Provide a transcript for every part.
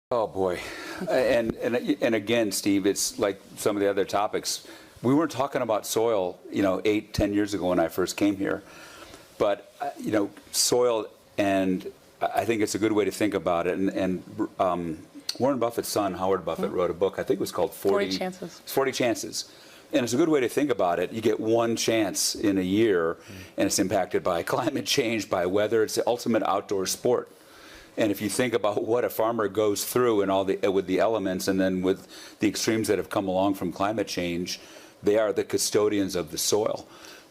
Oh boy, and again, Steve, it's like some of the other topics. We weren't talking about soil, 8-10 years ago when I first came here, but soil, and I think it's a good way to think about it. And Warren Buffett's son, Howard Buffett, wrote a book. I think it was called 40 Chances. 40 Chances. And it's a good way to think about it. You get one chance in a year, and it's impacted by climate change, by weather. It's the ultimate outdoor sport. And if you think about what a farmer goes through and with the elements, and then with the extremes that have come along from climate change, they are the custodians of the soil.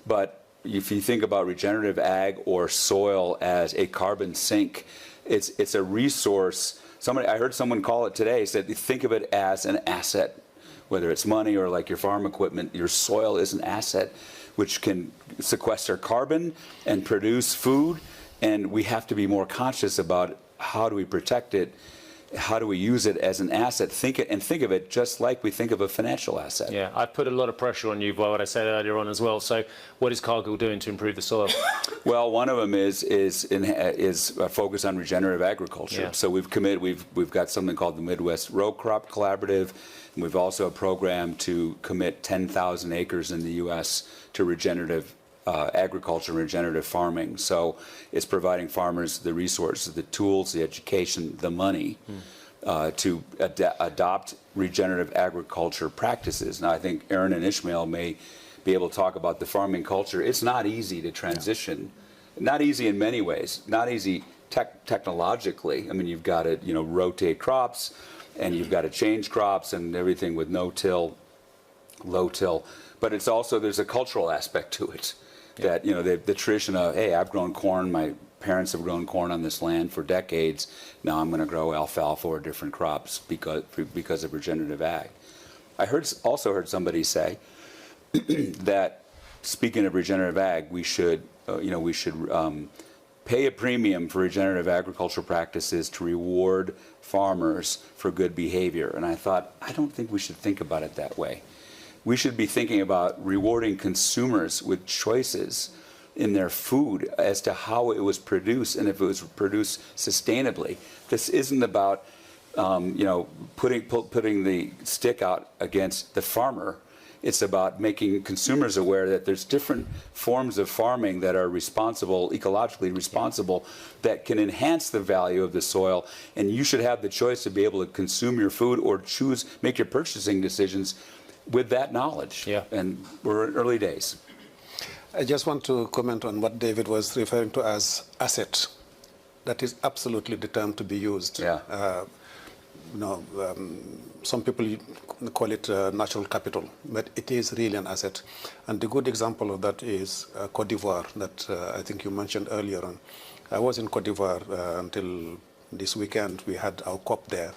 But if you think about regenerative ag or soil as a carbon sink, it's a resource. I heard someone call it today, said think of it as an asset, whether it's money or like your farm equipment. Your soil is an asset which can sequester carbon and produce food, and we have to be more conscious about how do we protect it, how do we use it as an asset, think of it just like we think of a financial asset. Yeah, I've put a lot of pressure on you by what I said earlier on as well. So what is Cargill doing to improve the soil? Well, one of them is a focus on regenerative agriculture. Yeah. So we've got something called the Midwest Row Crop Collaborative, and we've also a program to commit 10,000 acres in the U.S. to regenerative agriculture and regenerative farming. So it's providing farmers the resources, the tools, the education, the money to adopt regenerative agriculture practices. Now, I think Erin and Ishmael may be able to talk about the farming culture. It's not easy to transition. Yeah. Not easy in many ways. Not easy technologically. I mean, you've got to rotate crops, and you've got to change crops and everything with no-till, low-till. But it's also, there's a cultural aspect to it. That the tradition of, hey, I've grown corn, my parents have grown corn on this land for decades, now I'm going to grow alfalfa or different crops because of regenerative ag. I also heard somebody say that, speaking of regenerative ag, we should pay a premium for regenerative agricultural practices to reward farmers for good behavior. And I thought, I don't think we should think about it that way. We should be thinking about rewarding consumers with choices in their food as to how it was produced and if it was produced sustainably. This isn't about putting the stick out against the farmer. It's about making consumers aware that there's different forms of farming that are responsible, ecologically responsible, that can enhance the value of the soil, and you should have the choice to be able to consume your food or make your purchasing decisions with that knowledge. Yeah. And we're in early days. I just want to comment on what David was referring to as asset. That is absolutely the term to be used. Yeah. Some people call it natural capital, but it is really an asset. And the good example of that is Cote d'Ivoire, that I think you mentioned earlier on. I was in Cote d'Ivoire until this weekend. We had our COP there.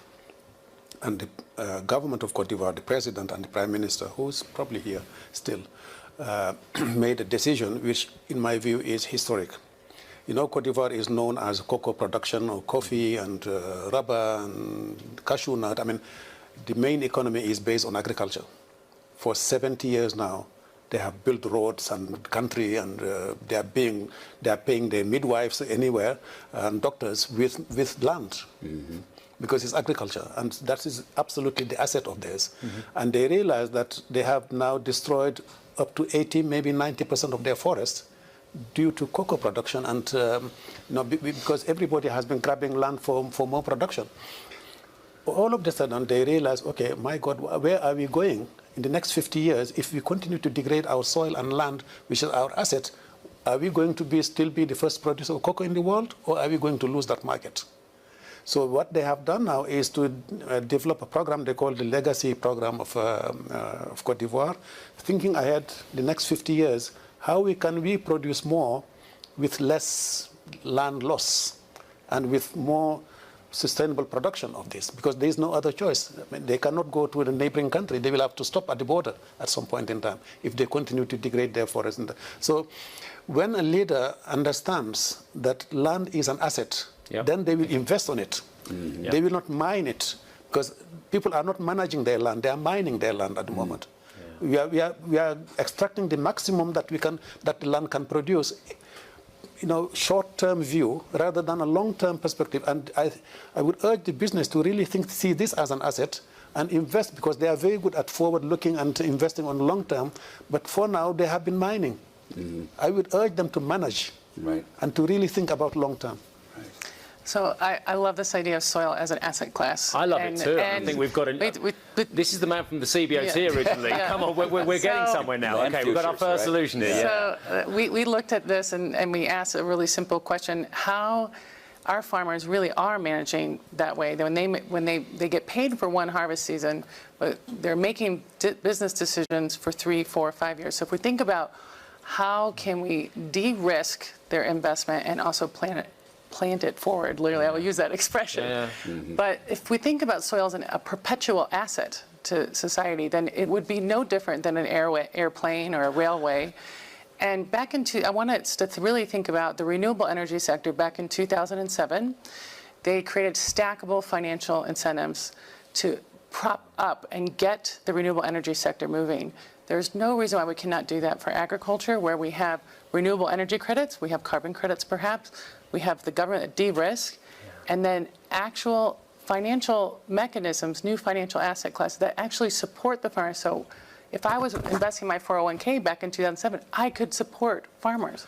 And the government of Cote d'Ivoire, the president and the prime minister, who's probably here still, made a decision which, in my view, is historic. Cote d'Ivoire is known as cocoa production, or coffee and rubber and cashew nut. I mean, the main economy is based on agriculture. For 70 years now, they have built roads and country, and they are paying their midwives anywhere and doctors with land. Mm-hmm. Because it's agriculture, and that is absolutely the asset of theirs. Mm-hmm. And they realize that they have now destroyed up to 80, maybe 90% of their forests due to cocoa production, and because everybody has been grabbing land for more production. All of a sudden, they realize, okay, my God, where are we going in the next 50 years if we continue to degrade our soil and land, which is our asset? Are we going to still be the first producer of cocoa in the world, or are we going to lose that market? So what they have done now is to develop a program they call the Legacy Program of Cote d'Ivoire, thinking ahead the next 50 years, how can we produce more with less land loss and with more sustainable production of this, because there is no other choice. I mean, they cannot go to the neighboring country. They will have to stop at the border at some point in time if they continue to degrade their forests. So when a leader understands that land is an asset, yep, then they will invest on it. Mm-hmm. Yep. They will not mine it, because people are not managing their land. They are mining their land at the moment. Yeah. We are extracting the maximum that the land can produce. short-term view rather than a long-term perspective. And I would urge the business to really see this as an asset and invest, because they are very good at forward-looking and investing on long-term. But for now, they have been mining. Mm-hmm. I would urge them to manage and to really think about long-term. So I love this idea of soil as an asset class. I love it too. I think we've got this is the man from the CBOT originally. Come on, we're getting somewhere now. Okay, we've got our first solution here. So we looked at this and we asked a really simple question: how our farmers really are managing that way. When they get paid for one harvest season, but they're making business decisions for 3, 4, 5 years. So if we think about how can we de-risk their investment and also plant it forward, literally, I will use that expression. Yeah. Mm-hmm. But if we think about soil as a perpetual asset to society, then it would be no different than an airplane or a railway. And I want us to really think about the renewable energy sector back in 2007. They created stackable financial incentives to prop up and get the renewable energy sector moving. There's no reason why we cannot do that for agriculture, where we have renewable energy credits, we have carbon credits perhaps, we have the government that de-risk, and then actual financial mechanisms, new financial asset classes that actually support the farmers. So if I was investing my 401k back in 2007, I could support farmers.